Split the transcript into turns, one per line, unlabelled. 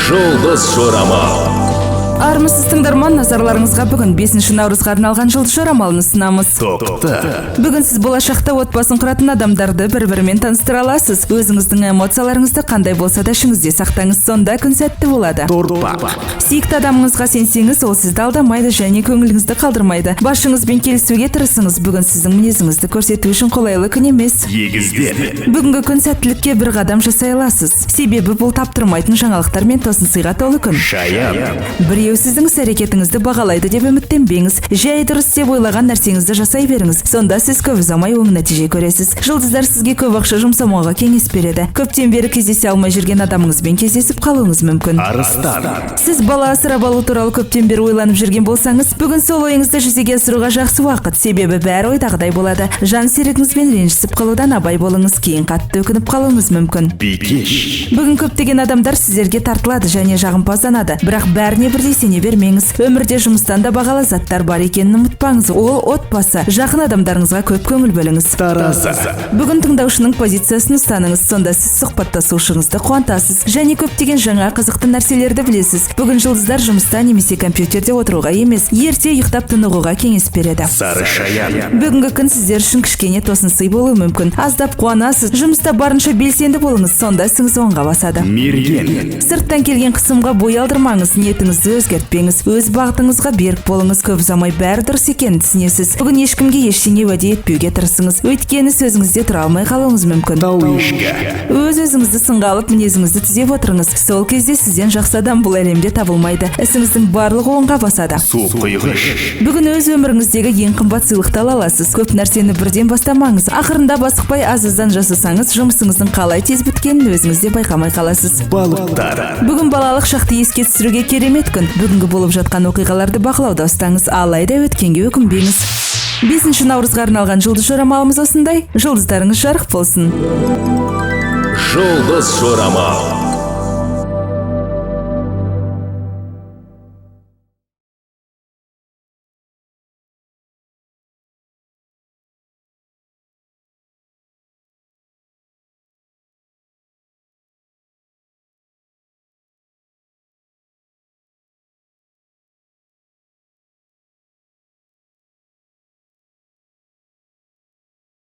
Жұлдыз жорамал.
Армысыз тыңдарман, назарларыңызға бүгін 5 наурызға арналған жұлдыз жорамалын ұсынамыз.
Тоқта.
Бүгін сіз болашақта отбасын құратын адамдарды бір-бірімен таныстыра аласыз. Өзіңіздің эмоцияларыңызды қандай болса да ішіңізде сақтаңыз, сонда күн сәтті болады.
Торпақ.
Сүйікті адамыңызға сенсеңіз, ол сізді алдамайды және көңіліңізді қалдырмайды. Басшыңызбен келісуге тырысыңыз. Бүгін сіздің мінезіңізді көрсету үшін қолайлы күн емес.
Егіздер.
Бүгінгі күн сәттілікке бір қадам жасай аласыз. Себебі бұл таптырмайтын жаңалықтар мен тосын сыйға толы күн.
Шаян.
Біреу сіздің іс-әрекетіңізді бағалайды деп үміттенбеңіз. Жай дұрыс деп ойлаған нәрсеңізді жасай беріңіз. Сонда сіз көп ұзамай оң нәтиже көресіз. Жұлдыздар сізге көп ақша жұмсамауға кеңес береді. Көптен бері кездесе алмай жүрген адамыңызбен кездесіп қалуыңыз мүмкін.
Арыстан.
Сіз бала асырап алу туралы көптен бері ойланып жүрген болсаңыз, бүгін сол ойыңызды жүзеге асыруға жақсы уақыт. Себебі бәрі ойдағыдай болады. Жан серігіңізбен ренжісіп қалудан абай болыңыз, кейін қатты өкініп қалуыңыз мүмкін.
Бикеш.
Бүгін көптеген адамдар сіздерге тартылады және жағымпазданады, бірақ бәріне бірдей сене бермеңіз. Өмірде жұмыстан да бағалы заттар бар екенін ұмытпаңыз. Ол отбасы, жақын адамдарыңызға көп көңіл бөліңіз.
Таразы.
Бүгін тыңдаушының позициясын ұстаныңыз, сонда сіз сұхбаттасушыңызды қуантасыз және көптеген жаңа қызықты нәрселерді білесіз. Бүгін жұлдыздар жұмыста немесе компьютерде отыруға емес, ерте ұйықтап тынығуға кеңес береді.
Сары шаян.
Бүгінгі күн сіздер үшін кішкене тосын сый болуы мүмкін. Аздап қуанасыз, жұмыста барынша белсенді болыңыз, сонда ісіңіз оңға басады.
Мерген.
Сырттан келген қысымға бой алдырмаңыз, ниетіңізді өзгертпеңіз, өз бағытыңызға берік болыңыз, көп ұзамай бәрі дұрыс екенін түсінесіз. Бүгін ешкімге ештеңе уәде етпеуге тырысыңыз, өйткені сөзіңізде тұра алмай қалуыңыз мүмкін.
Тауышқа.
Өз-өзіңізді сынға алып, мінезіңізді түзеп отырыңыз. Сол кезде сізден жақсы адам бұл әлемде табылмайды. Ісіңіздің барлығы оңға басады.
Су құйғыш.
Бүгін өз өміріңіздегі ең қымбат сыйлықты ала аласыз. Көп нәрсені бірден бастамаңыз. Ақырында басықпай аз-аздан жасасаңыз, жұмысыңыздың қалай тез біткенін өзіңізде байқамай қаласыз.
Балықтар.
Бүгін балалық шақты еске түсіруге керемет күн. Бүгінгі болып жатқан оқиғаларды бақылауда ұстаңыз, алайда өткенге өкінбеңіз. 5 наурызға арналған жұлдыз жорамалымыз осындай. Жұлдыздарыңыз жарық болсын.
Жұлдыз жорамал.